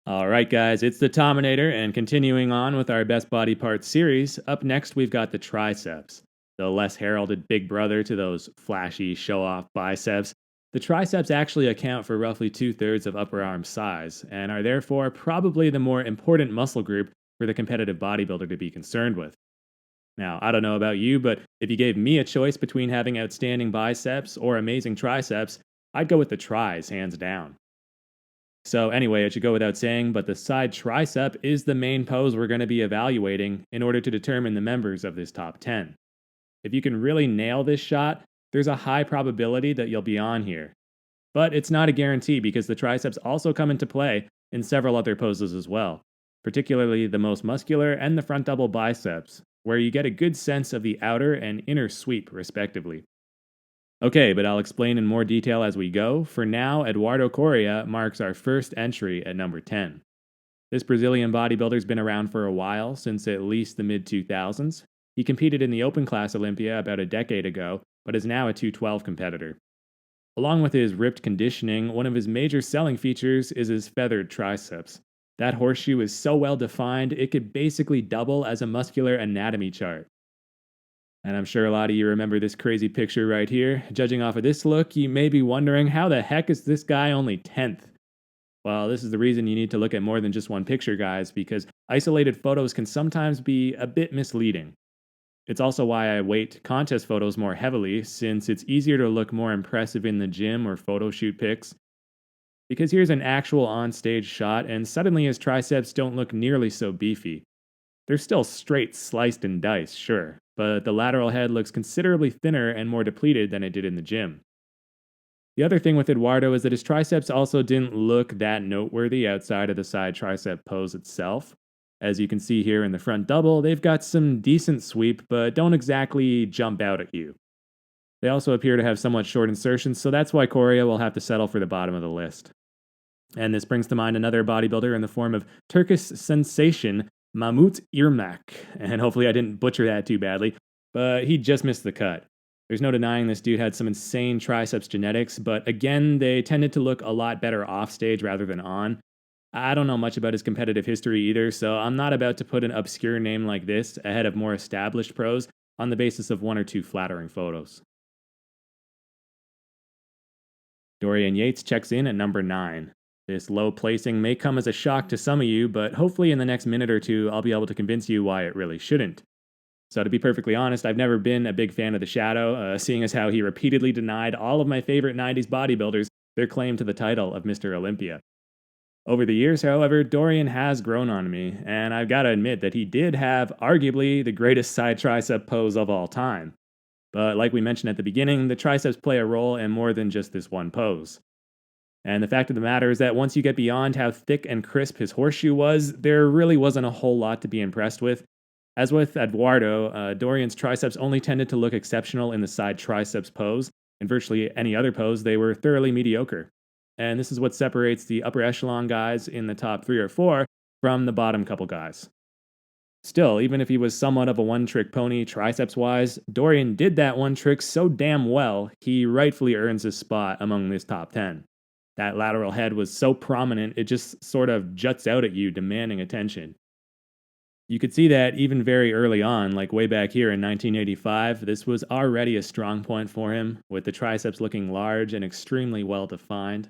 Alright guys, it's the Tominator, and continuing on with our best body parts series, up next we've got the triceps. The less heralded big brother to those flashy, show-off biceps. The triceps actually account for roughly two-thirds of upper arm size, and are therefore probably the more important muscle group for the competitive bodybuilder to be concerned with. Now, I don't know about you, but if you gave me a choice between having outstanding biceps or amazing triceps, I'd go with the tris, hands down. So, anyway, it should go without saying, but the side tricep is the main pose we're going to be evaluating in order to determine the members of this top 10. If you can really nail this shot, there's a high probability that you'll be on here. But it's not a guarantee because the triceps also come into play in several other poses as well, particularly the most muscular and the front double biceps, where you get a good sense of the outer and inner sweep, respectively. Okay, but I'll explain in more detail as we go. For now, Eduardo Correa marks our first entry at number 10. This Brazilian bodybuilder's been around for a while, since at least the mid 2000s. He competed in the open class Olympia about a decade ago, but is now a 212 competitor. Along with his ripped conditioning, one of his major selling features is his feathered triceps. That horseshoe is so well defined, it could basically double as a muscular anatomy chart. And I'm sure a lot of you remember this crazy picture right here. Judging off of this look, you may be wondering, how the heck is this guy only 10th? Well, this is the reason you need to look at more than just one picture, guys, because isolated photos can sometimes be a bit misleading. It's also why I weight contest photos more heavily, since it's easier to look more impressive in the gym or photo shoot pics. Because here's an actual on-stage shot, and suddenly his triceps don't look nearly so beefy. They're still straight sliced and diced, sure, but the lateral head looks considerably thinner and more depleted than it did in the gym. The other thing with Eduardo is that his triceps also didn't look that noteworthy outside of the side tricep pose itself. As you can see here in the front double, they've got some decent sweep, but don't exactly jump out at you. They also appear to have somewhat short insertions, so that's why Correa will have to settle for the bottom of the list. And this brings to mind another bodybuilder in the form of Turkish sensation Mahmut Irmak, and hopefully I didn't butcher that too badly, but he just missed the cut. There's no denying this dude had some insane triceps genetics, but again, they tended to look a lot better off stage rather than on. I don't know much about his competitive history either, so I'm not about to put an obscure name like this ahead of more established pros on the basis of one or two flattering photos. Dorian Yates checks in at number 9. This low placing may come as a shock to some of you, but hopefully in the next minute or two, I'll be able to convince you why it really shouldn't. So, to be perfectly honest, I've never been a big fan of the Shadow, seeing as how he repeatedly denied all of my favorite 90s bodybuilders their claim to the title of Mr. Olympia. Over the years, however, Dorian has grown on me, and I've got to admit that he did have arguably the greatest side tricep pose of all time. But like we mentioned at the beginning, the triceps play a role in more than just this one pose. And the fact of the matter is that once you get beyond how thick and crisp his horseshoe was, there really wasn't a whole lot to be impressed with. As with Eduardo, Dorian's triceps only tended to look exceptional in the side triceps pose. In virtually any other pose, they were thoroughly mediocre. And this is what separates the upper echelon guys in the top 3 or 4 from the bottom couple guys. Still, even if he was somewhat of a one-trick pony triceps-wise, Dorian did that one trick so damn well, he rightfully earns his spot among this top 10. That lateral head was so prominent, it just sort of juts out at you, demanding attention. You could see that even very early on, like way back here in 1985, this was already a strong point for him, with the triceps looking large and extremely well defined.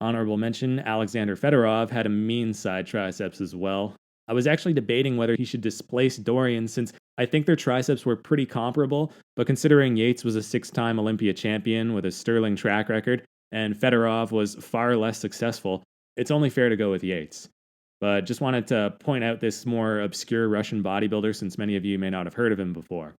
Honorable mention, Alexander Fedorov had a mean side triceps as well. I was actually debating whether he should displace Dorian since I think their triceps were pretty comparable, but considering Yates was a 6-time Olympia champion with a sterling track record, and Fedorov was far less successful, it's only fair to go with Yates. But just wanted to point out this more obscure Russian bodybuilder since many of you may not have heard of him before.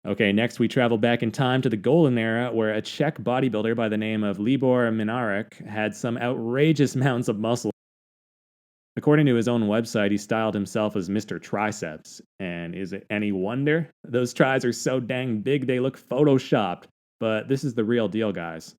Okay, next we travel back in time to the golden era where a Czech bodybuilder by the name of Libor Minarik had some outrageous amounts of muscle. According to his own website, he styled himself as Mr. Triceps. And is it any wonder? Those tries are so dang big they look photoshopped. But this is the real deal, guys.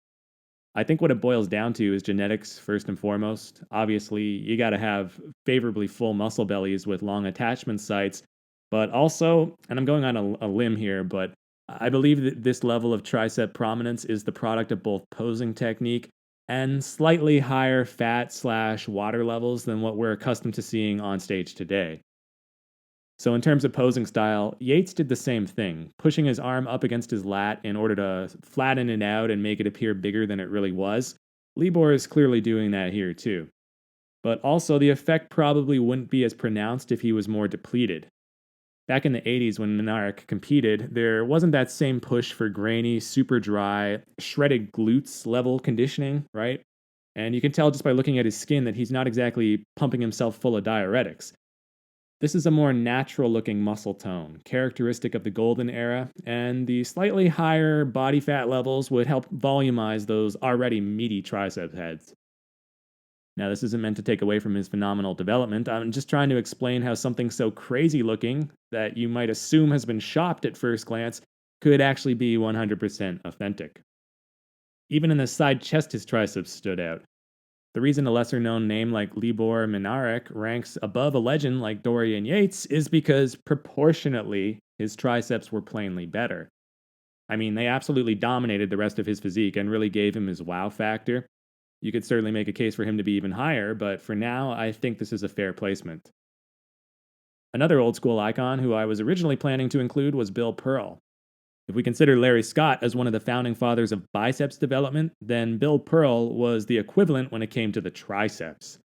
I think what it boils down to is genetics first and foremost. Obviously, you got to have favorably full muscle bellies with long attachment sites, but also, and I'm going on a limb here, but I believe that this level of tricep prominence is the product of both posing technique and slightly higher fat slash water levels than what we're accustomed to seeing on stage today. So, in terms of posing style, Yates did the same thing, pushing his arm up against his lat in order to flatten it out and make it appear bigger than it really was. Libor is clearly doing that here too. But also, the effect probably wouldn't be as pronounced if he was more depleted. Back in the 80s, when Minarik competed, there wasn't that same push for grainy, super dry, shredded glutes level conditioning, right? And you can tell just by looking at his skin that he's not exactly pumping himself full of diuretics. This is a more natural looking muscle tone, characteristic of the golden era, and the slightly higher body fat levels would help volumize those already meaty tricep heads. Now, this isn't meant to take away from his phenomenal development. I'm just trying to explain how something so crazy looking that you might assume has been shopped at first glance could actually be 100% authentic. Even in the side chest, his triceps stood out. The reason a lesser known name like Libor Minarik ranks above a legend like Dorian Yates is because proportionately his triceps were plainly better. I mean, they absolutely dominated the rest of his physique and really gave him his wow factor. You could certainly make a case for him to be even higher, but for now, I think this is a fair placement. Another old school icon who I was originally planning to include was Bill Pearl. If we consider Larry Scott as one of the founding fathers of biceps development, then Bill Pearl was the equivalent when it came to the triceps.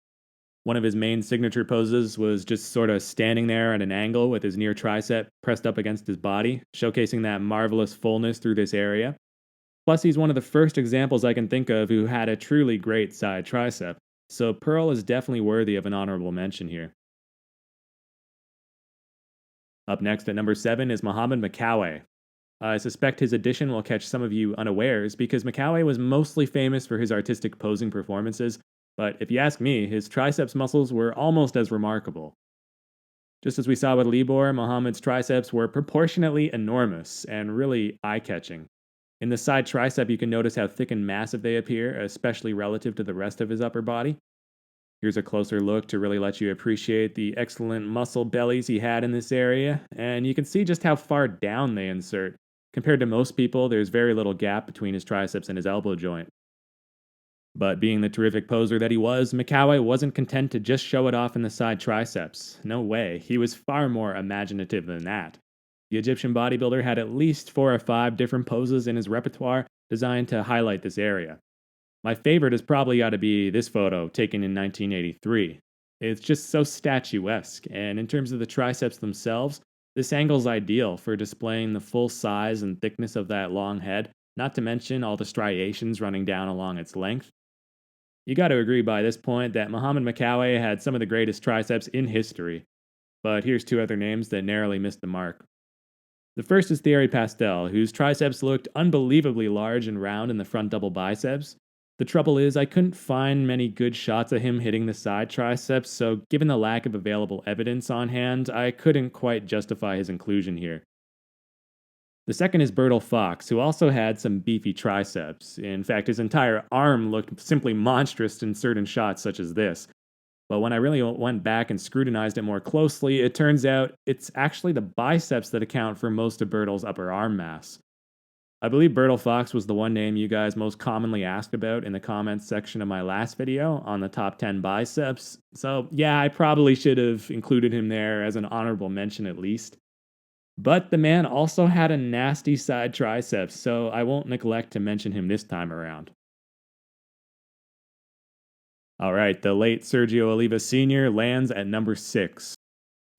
One of his main signature poses was just sort of standing there at an angle with his near tricep pressed up against his body, showcasing that marvelous fullness through this area. Plus, he's one of the first examples I can think of who had a truly great side tricep, so Pearl is definitely worthy of an honorable mention here. Up next at number 7 is Mohamed Makkawy. I suspect his addition will catch some of you unawares because Makkawy was mostly famous for his artistic posing performances, but if you ask me, his triceps muscles were almost as remarkable. Just as we saw with Libor, Mohamed's triceps were proportionately enormous and really eye-catching. In the side tricep, you can notice how thick and massive they appear, especially relative to the rest of his upper body. Here's a closer look to really let you appreciate the excellent muscle bellies he had in this area, and you can see just how far down they insert. Compared to most people, there's very little gap between his triceps and his elbow joint. But being the terrific poser that he was, Makkawy wasn't content to just show it off in the side triceps. No way, he was far more imaginative than that. The Egyptian bodybuilder had at least 4 or 5 different poses in his repertoire designed to highlight this area. My favorite has probably got to be this photo taken in 1983. It's just so statuesque, and in terms of the triceps themselves, this angle's ideal for displaying the full size and thickness of that long head, not to mention all the striations running down along its length. You got to agree by this point that Mohamed Makkawy had some of the greatest triceps in history. But here's 2 other names that narrowly missed the mark. The first is Thierry Pastel, whose triceps looked unbelievably large and round in the front double biceps. The trouble is, I couldn't find many good shots of him hitting the side triceps, so given the lack of available evidence on hand, I couldn't quite justify his inclusion here. The second is Bertil Fox, who also had some beefy triceps. In fact, his entire arm looked simply monstrous in certain shots such as this. But when I really went back and scrutinized it more closely, it turns out it's actually the biceps that account for most of Bertil's upper arm mass. I believe Bertil Fox was the one name you guys most commonly asked about in the comments section of my last video on the top 10 biceps. So yeah, I probably should have included him there as an honorable mention at least. But the man also had a nasty side triceps, so I won't neglect to mention him this time around. Alright, the late Sergio Oliva Sr. lands at number 6.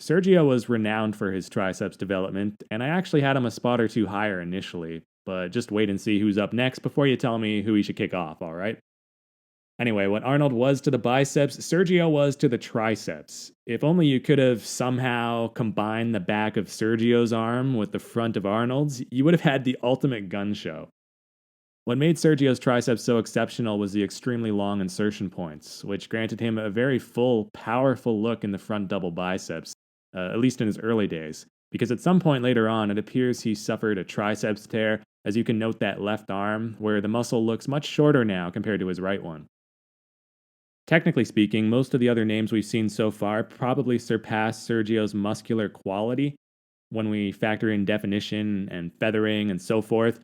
Sergio was renowned for his triceps development, and I actually had him a spot or 2 higher initially, but just wait and see who's up next before you tell me who he should kick off, alright? Anyway, what Arnold was to the biceps, Sergio was to the triceps. If only you could have somehow combined the back of Sergio's arm with the front of Arnold's, you would have had the ultimate gun show. What made Sergio's triceps so exceptional was the extremely long insertion points, which granted him a very full, powerful look in the front double biceps, at least in his early days, because at some point later on it appears he suffered a triceps tear, as you can note that left arm, where the muscle looks much shorter now compared to his right one. Technically speaking, most of the other names we've seen so far probably surpass Sergio's muscular quality when we factor in definition and feathering and so forth.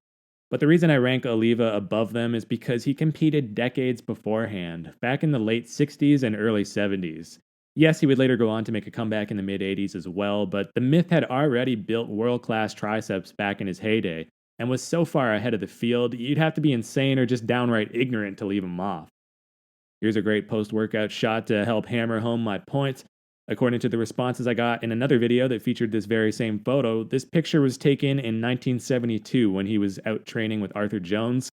But the reason I rank Oliva above them is because he competed decades beforehand, back in the late 60s and early 70s. Yes, he would later go on to make a comeback in the mid 80s as well, but the myth had already built world class triceps back in his heyday, and was so far ahead of the field, you'd have to be insane or just downright ignorant to leave him off. Here's a great post workout shot to help hammer home my points. According to the responses I got in another video that featured this very same photo, this picture was taken in 1972 when he was out training with Arthur Jones.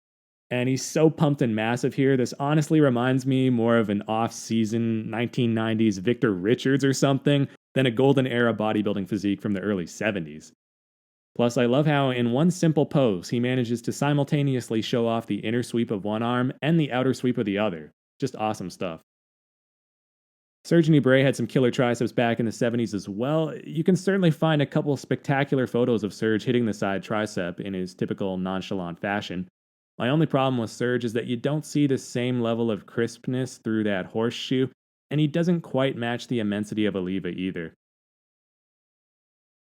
And he's so pumped and massive here, this honestly reminds me more of an off season 1990s Victor Richards or something than a golden era bodybuilding physique from the early 70s. Plus, I love how in one simple pose, he manages to simultaneously show off the inner sweep of one arm and the outer sweep of the other. Just awesome stuff. Serge Nubret had some killer triceps back in the 70s as well. You can certainly find a couple spectacular photos of Serge hitting the side tricep in his typical nonchalant fashion. My only problem with Serge is that you don't see the same level of crispness through that horseshoe, and he doesn't quite match the immensity of Oliva either.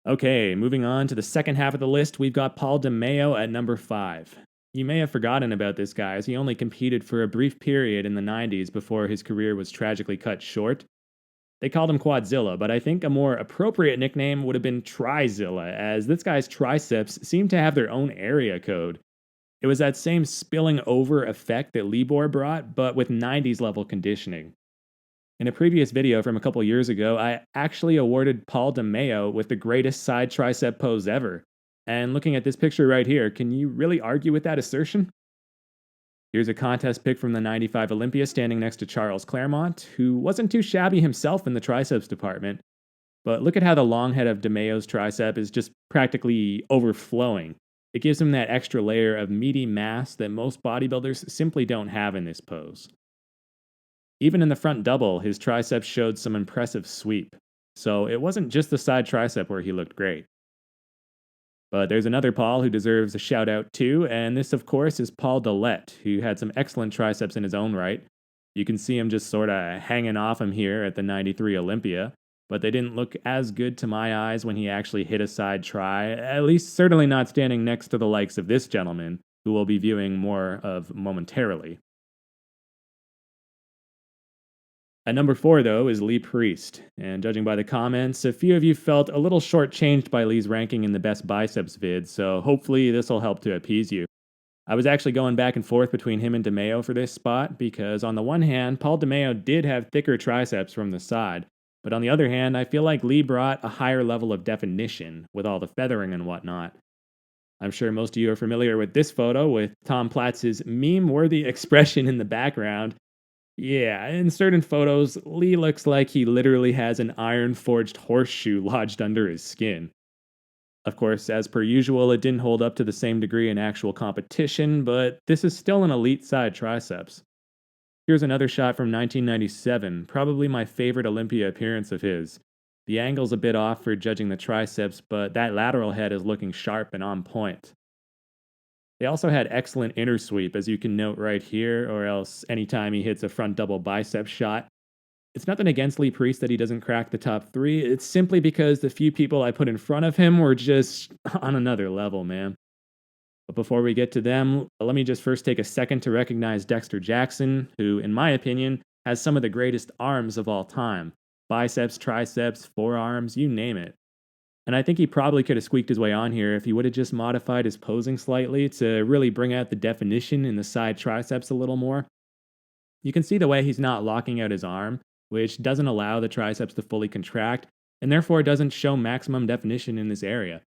Okay, moving on to the second half of the list, we've got Paul DeMayo at number 5. You may have forgotten about this guy, as he only competed for a brief period in the 90s before his career was tragically cut short. They called him Quadzilla, but I think a more appropriate nickname would have been Trizilla, as this guy's triceps seem to have their own area code. It was that same spilling over effect that Libor brought, but with 90s level conditioning. In a previous video from a couple years ago, I actually awarded Paul DeMayo with the greatest side tricep pose ever. And looking at this picture right here, can you really argue with that assertion? Here's a contest pic from the 95 Olympia standing next to Charles Claremont, who wasn't too shabby himself in the triceps department. But look at how the long head of DeMayo's tricep is just practically overflowing. It gives him that extra layer of meaty mass that most bodybuilders simply don't have in this pose. Even in the front double, his triceps showed some impressive sweep. So it wasn't just the side tricep where he looked great. But there's another Paul who deserves a shout out too, and this, of course, is Paul Dillette, who had some excellent triceps in his own right. You can see him just sort of hanging off him here at the 93 Olympia, but they didn't look as good to my eyes when he actually hit a side try, at least certainly not standing next to the likes of this gentleman, who we'll be viewing more of momentarily. At number 4, though, is Lee Priest, and judging by the comments, a few of you felt a little shortchanged by Lee's ranking in the best biceps vid, so hopefully this will help to appease you. I was actually going back and forth between him and DeMayo for this spot, because on the one hand, Paul DeMayo did have thicker triceps from the side, but on the other hand, I feel like Lee brought a higher level of definition, with all the feathering and whatnot. I'm sure most of you are familiar with this photo, with Tom Platz's meme-worthy expression in the background. Yeah, in certain photos, Lee looks like he literally has an iron-forged horseshoe lodged under his skin. Of course, as per usual, it didn't hold up to the same degree in actual competition, but this is still an elite side triceps. Here's another shot from 1997, probably my favorite Olympia appearance of his. The angle's a bit off for judging the triceps, but that lateral head is looking sharp and on point. They also had excellent inner sweep, as you can note right here, or else anytime he hits a front double bicep shot. It's nothing against Lee Priest that he doesn't crack the top 3, it's simply because the few people I put in front of him were just on another level, man. But before we get to them, let me just first take a second to recognize Dexter Jackson, who, in my opinion, has some of the greatest arms of all time. Biceps, triceps, forearms, you name it. And I think he probably could have squeaked his way on here if he would have just modified his posing slightly to really bring out the definition in the side triceps a little more. You can see the way he's not locking out his arm, which doesn't allow the triceps to fully contract, and therefore doesn't show maximum definition in this area.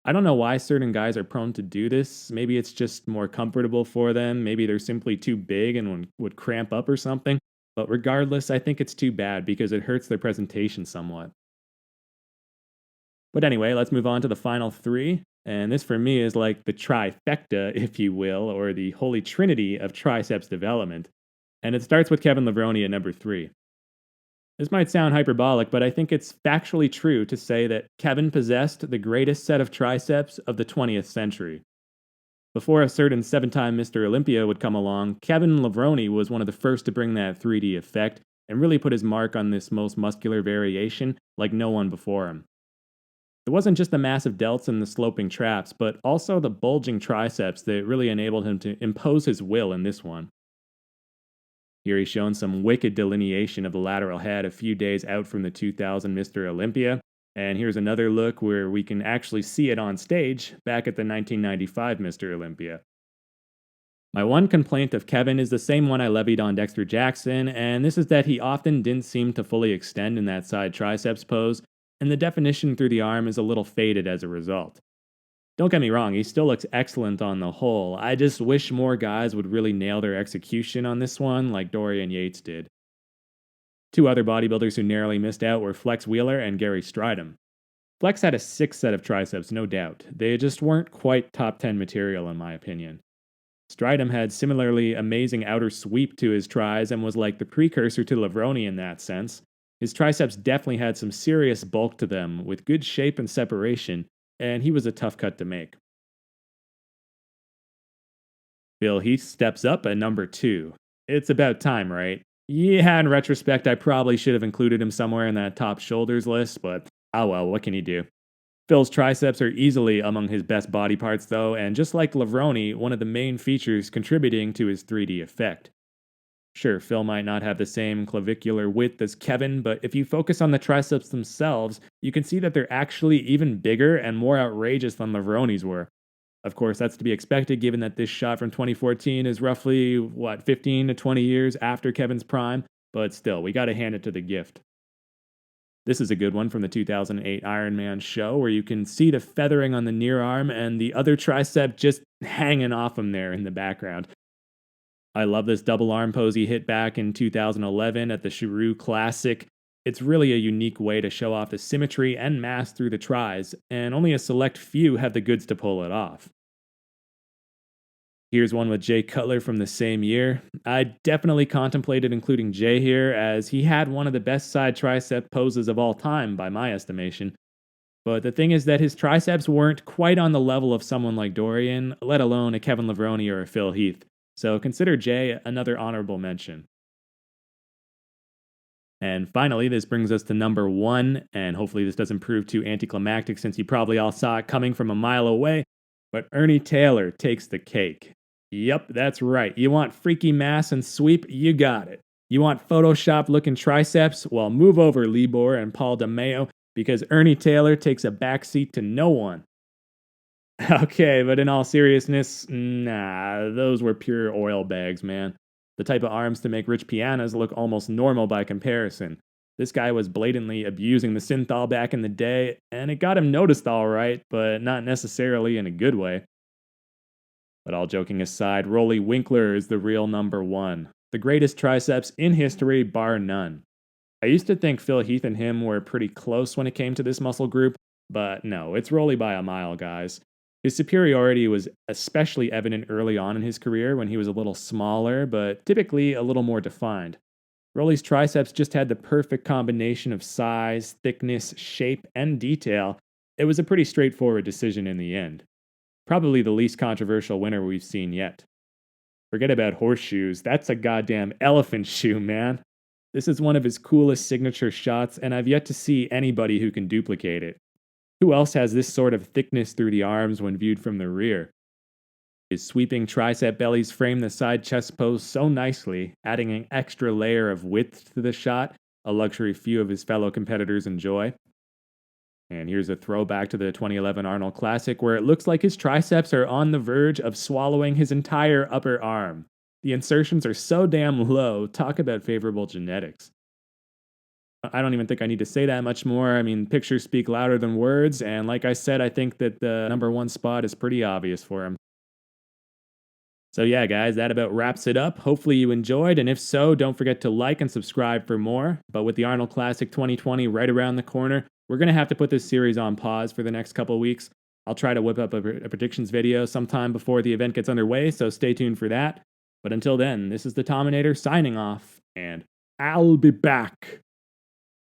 I don't know why certain guys are prone to do this. Maybe it's just more comfortable for them, maybe they're simply too big and would cramp up or something. But regardless, I think it's too bad because it hurts their presentation somewhat. But anyway, let's move on to the final 3. And this for me is like the trifecta, if you will, or the holy trinity of triceps development. And it starts with Kevin Levrone at number 3. This might sound hyperbolic, but I think it's factually true to say that Kevin possessed the greatest set of triceps of the 20th century. Before a certain 7-time Mr. Olympia would come along, Kevin Levrone was one of the first to bring that 3D effect and really put his mark on this most muscular variation like no one before him. It wasn't just the massive delts and the sloping traps, but also the bulging triceps that really enabled him to impose his will in this one. Here he's shown some wicked delineation of the lateral head a few days out from the 2000 Mr. Olympia. And here's another look where we can actually see it on stage back at the 1995 Mr. Olympia. My one complaint of Kevin is the same one I levied on Dexter Jackson, and this is that he often didn't seem to fully extend in that side triceps pose, and the definition through the arm is a little faded as a result. Don't get me wrong, he still looks excellent on the whole. I just wish more guys would really nail their execution on this one like Dorian Yates did. Two other bodybuilders who narrowly missed out were Flex Wheeler and Gary Stridham. Flex had a 6 set of triceps, no doubt. They just weren't quite top 10 material in my opinion. Stridham had similarly amazing outer sweep to his tris and was like the precursor to Levrone in that sense. His triceps definitely had some serious bulk to them, with good shape and separation, and he was a tough cut to make. Phil Heath steps up at number 2. It's about time, right? Yeah, in retrospect, I probably should have included him somewhere in that top shoulders list, but oh well, what can you do? Phil's triceps are easily among his best body parts though, and just like Levrone, one of the main features contributing to his 3D effect. Sure, Phil might not have the same clavicular width as Kevin, but if you focus on the triceps themselves, you can see that they're actually even bigger and more outrageous than Levrone's were. Of course, that's to be expected given that this shot from 2014 is roughly, 15 to 20 years after Kevin's prime, but still, we gotta hand it to the gift. This is a good one from the 2008 Ironman show where you can see the feathering on the near arm and the other tricep just hanging off him there in the background. I love this double arm pose he hit back in 2011 at the Chiru Classic. It's really a unique way to show off the symmetry and mass through the tris, and only a select few have the goods to pull it off. Here's one with Jay Cutler from the same year. I definitely contemplated including Jay here, as he had one of the best side tricep poses of all time by my estimation. But the thing is that his triceps weren't quite on the level of someone like Dorian, let alone a Kevin Levrone or a Phil Heath. So consider Jay another honorable mention. And finally, this brings us to number 1, and hopefully this doesn't prove too anticlimactic since you probably all saw it coming from a mile away, but Ernie Taylor takes the cake. Yep, that's right. You want freaky mass and sweep? You got it. You want Photoshop looking triceps? Well, move over Libor and Paul DeMayo, because Ernie Taylor takes a backseat to no one. Okay, but in all seriousness, nah, those were pure oil bags, man. The type of arms to make rich pianos look almost normal by comparison. This guy was blatantly abusing the synthol back in the day, and it got him noticed all right, but not necessarily in a good way. But all joking aside, Roelly Winklaar is the real number 1. The greatest triceps in history, bar none. I used to think Phil Heath and him were pretty close when it came to this muscle group, but no, it's Roelly by a mile, guys. His superiority was especially evident early on in his career when he was a little smaller, but typically a little more defined. Roelly's triceps just had the perfect combination of size, thickness, shape, and detail. It was a pretty straightforward decision in the end. Probably the least controversial winner we've seen yet. Forget about horseshoes, that's a goddamn elephant shoe, man. This is one of his coolest signature shots, and I've yet to see anybody who can duplicate it. Who else has this sort of thickness through the arms when viewed from the rear? His sweeping tricep bellies frame the side chest pose so nicely, adding an extra layer of width to the shot, a luxury few of his fellow competitors enjoy. And here's a throwback to the 2011 Arnold Classic where it looks like his triceps are on the verge of swallowing his entire upper arm. The insertions are so damn low, talk about favorable genetics. I don't even think I need to say that much more. I mean, pictures speak louder than words, and like I said, I think that the number 1 spot is pretty obvious for him. So yeah, guys, that about wraps it up. Hopefully you enjoyed, and if so, don't forget to like and subscribe for more. But with the Arnold Classic 2020 right around the corner, we're going to have to put this series on pause for the next couple weeks. I'll try to whip up a predictions video sometime before the event gets underway, so stay tuned for that. But until then, this is the Tominator signing off, and I'll be back.